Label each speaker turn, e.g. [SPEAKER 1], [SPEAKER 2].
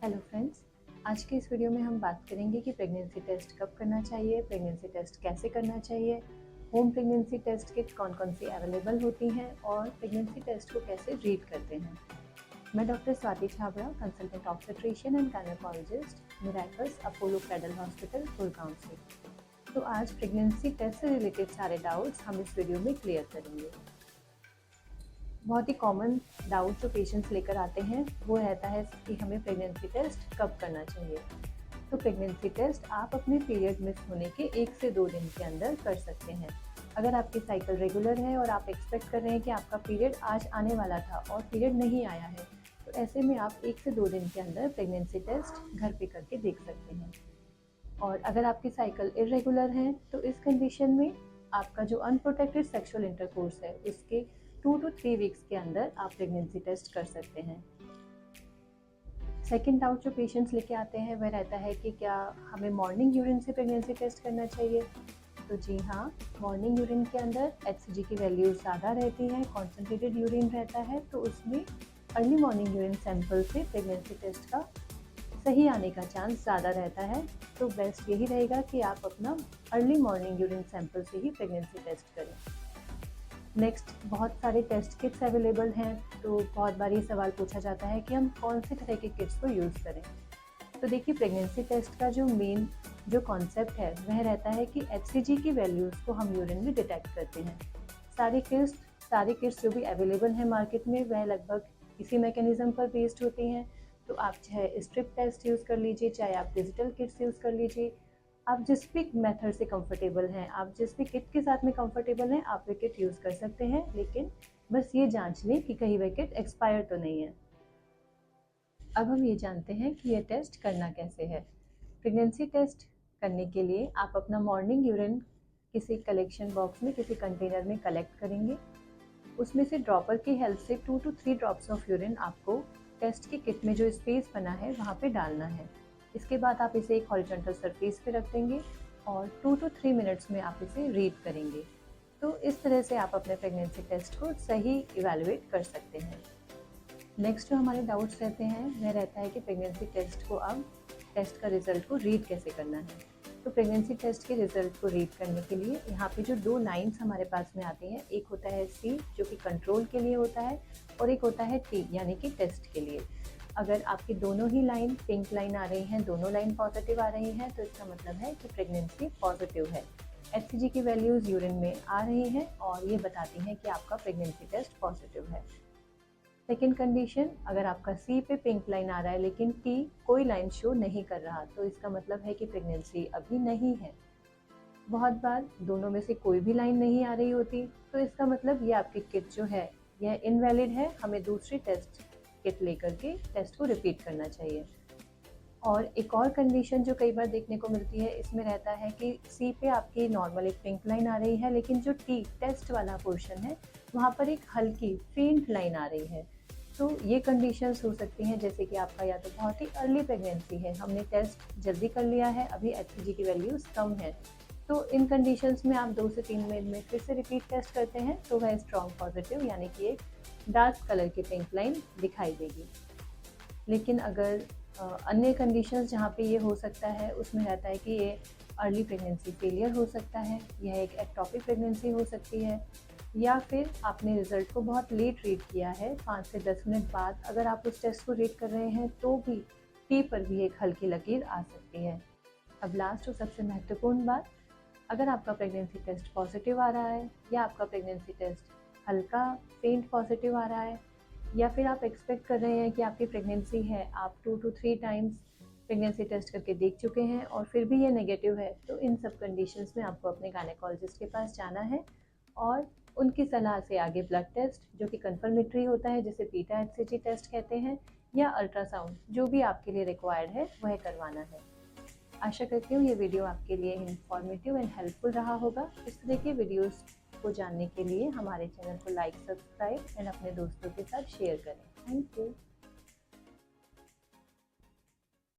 [SPEAKER 1] Hello friends, आज के इस वीडियो में हम बात करेंगे कि प्रेगनेंसी टेस्ट कब करना चाहिए, प्रेगनेंसी टेस्ट कैसे करना चाहिए, होम प्रेगनेंसी टेस्ट किट कौन कौन सी अवेलेबल होती हैं और प्रेगनेंसी टेस्ट को कैसे रीड करते हैं। मैं doctor Swati Chhabra, consultant obstetrician and gynaecologist, miracles Apollo pedal hospital, Gurgaon से। तो आज प्रेगनेंसी टेस्ट से रिलेटेड सारे डाउट्स हम इस वीडियो में क्लियर करेंगे। बहुत ही कॉमन डाउट जो पेशेंट्स लेकर आते हैं वो रहता है कि हमें प्रेगनेंसी टेस्ट कब करना चाहिए। तो प्रेगनेंसी टेस्ट आप अपने पीरियड मिस होने के 1 से 2 दिन के अंदर कर सकते हैं। अगर आपकी साइकिल रेगुलर है और आप एक्सपेक्ट कर रहे हैं कि आपका पीरियड आज आने वाला था और पीरियड नहीं आया है, तो ऐसे में आप 1 से 2 दिन के अंदर प्रेगनेंसी टेस्ट घर पे करके देख सकते हैं। और अगर आपकी साइकिल इरेगुलर है तो इस कंडीशन में आपका जो अनप्रोटेक्टेड सेक्सुअल इंटरकोर्स है उसके 2 to 3 वीक्स के अंदर आप प्रेगनेंसी टेस्ट कर सकते हैं। सेकेंड डाउट जो पेशेंट्स लेके आते हैं वह रहता है कि क्या हमें मॉर्निंग यूरिन से प्रेगनेंसी टेस्ट करना चाहिए। तो जी हाँ, मॉर्निंग यूरिन के अंदर HCG की वैल्यूज ज़्यादा रहती हैं, कॉन्सेंट्रेटेड यूरिन रहता है, तो उसमें अर्ली मॉर्निंग यूरिन सैंपल से प्रेगनेंसी टेस्ट का सही आने का चांस ज़्यादा रहता है। तो बेस्ट यही रहेगा कि आप अपना अर्ली मॉर्निंग यूरिन सैंपल से ही प्रेगनेंसी टेस्ट करें। नेक्स्ट, बहुत सारे टेस्ट किट्स अवेलेबल हैं, तो बहुत बार ये सवाल पूछा जाता है कि हम कौन से तरह के किट्स को यूज़ करें। तो देखिए, प्रेगनेंसी टेस्ट का जो मेन जो कॉन्सेप्ट है वह रहता है कि HCG की वैल्यूज़ को हम यूरिन में डिटेक्ट करते हैं। सारे किट्स जो भी अवेलेबल हैं मार्केट में वह लगभग इसी मैकेनिज़्म पर बेस्ड होती हैं। तो आप चाहे स्ट्रिप टेस्ट यूज़ कर लीजिए, चाहे आप डिजिटल किट्स यूज़ कर लीजिए, आप जिस भी मेथड से कंफर्टेबल हैं, आप जिस भी किट के साथ में कंफर्टेबल हैं, आप वे किट यूज़ कर सकते हैं। लेकिन बस ये जांच लें कि कहीं वह किट एक्सपायर तो नहीं है। अब हम ये जानते हैं कि ये टेस्ट करना कैसे है। प्रेगनेंसी टेस्ट करने के लिए आप अपना मॉर्निंग यूरिन किसी कलेक्शन बॉक्स में, किसी कंटेनर में कलेक्ट करेंगे। उसमें से ड्रॉपर की हेल्प से 2 to 3 ड्रॉप्स ऑफ यूरिन आपको टेस्ट की किट में जो स्पेस बना है वहाँ पे डालना है। इसके बाद आप इसे एक हॉरिजॉन्टल सरफेस पे रख देंगे और 2 to 3 मिनट्स में आप इसे रीड करेंगे। तो इस तरह से आप अपने प्रेगनेंसी टेस्ट को सही इवैल्यूएट कर सकते हैं। नेक्स्ट जो हमारे डाउट्स रहते हैं वह रहता है कि प्रेगनेंसी टेस्ट को अब टेस्ट का रिजल्ट को रीड कैसे करना है। तो प्रेगनेंसी टेस्ट के रिजल्ट को रीड करने के लिए यहाँ पे जो 2 लाइन्स हमारे पास में आती हैं, एक होता है C जो कि कंट्रोल के लिए होता है और एक होता है T यानी कि टेस्ट के लिए। अगर आपकी दोनों ही लाइन पिंक लाइन आ रही हैं, दोनों लाइन पॉजिटिव आ रही हैं, तो इसका मतलब है कि प्रेगनेंसी पॉजिटिव है। HCG की वैल्यूज़ यूरिन में आ रही हैं और ये बताती हैं कि आपका प्रेगनेंसी टेस्ट पॉजिटिव है। सेकेंड कंडीशन, अगर आपका C पे पिंक लाइन आ रहा है लेकिन T कोई लाइन शो नहीं कर रहा, तो इसका मतलब है कि प्रेगनेंसी अभी नहीं है। बहुत बार दोनों में से कोई भी लाइन नहीं आ रही होती, तो इसका मतलब ये आपकी किट जो है यह इनवैलिड है, हमें दूसरी टेस्ट किट लेकर के टेस्ट को रिपीट करना चाहिए। और एक और कंडीशन जो कई बार देखने को मिलती है, इसमें रहता है कि C पे आपकी नॉर्मल एक पिंक लाइन आ रही है, लेकिन जो T टेस्ट वाला पोर्शन है वहाँ पर एक हल्की फेंट लाइन आ रही है। तो ये कंडीशंस हो सकती हैं जैसे कि आपका या तो बहुत ही अर्ली प्रेगनेंसी है, हमने टेस्ट जल्दी कर लिया है, अभी HCG की वैल्यूज़ कम है, तो इन कंडीशंस में आप 2 से 3 मिनट में फिर से रिपीट टेस्ट करते हैं तो वह स्ट्रॉन्ग पॉजिटिव यानी कि एक डार्क कलर की पिंक लाइन दिखाई देगी। लेकिन अगर अन्य कंडीशंस जहाँ पे ये हो सकता है उसमें रहता है कि ये अर्ली प्रेगनेंसी फेलियर हो सकता है, यह एक एक्टोपिक प्रेगनेंसी हो सकती है, या फिर आपने रिज़ल्ट को बहुत लेट रीड किया है, 5 से 10 मिनट बाद अगर आप उस टेस्ट को रीड कर रहे हैं तो भी T पर भी एक हल्की लकीर आ सकती है। अब लास्ट और सबसे महत्वपूर्ण बात, अगर आपका प्रेगनेंसी टेस्ट पॉजिटिव आ रहा है या आपका प्रेगनेंसी टेस्ट हल्का फेंट पॉजिटिव आ रहा है, या फिर आप एक्सपेक्ट कर रहे हैं कि आपकी प्रेगनेंसी है, आप 2 to 3 टाइम्स प्रेगनेंसी टेस्ट करके देख चुके हैं और फिर भी ये नेगेटिव है, तो इन सब कंडीशंस में आपको अपने गायनेकोलॉजिस्ट के पास जाना है और उनकी सलाह से आगे ब्लड टेस्ट जो कि कंफर्मेटरी होता है, जिसे बीटा HCG टेस्ट कहते हैं, या अल्ट्रासाउंड जो भी आपके लिए रिक्वायर्ड है वह करवाना है। आशा करती हूँ ये वीडियो आपके लिए इंफॉर्मेटिव एंड हेल्पफुल रहा होगा। इस तरह के वीडियोस को जानने के लिए हमारे चैनल को लाइक, सब्सक्राइब एंड अपने दोस्तों के साथ शेयर करें। Thank you.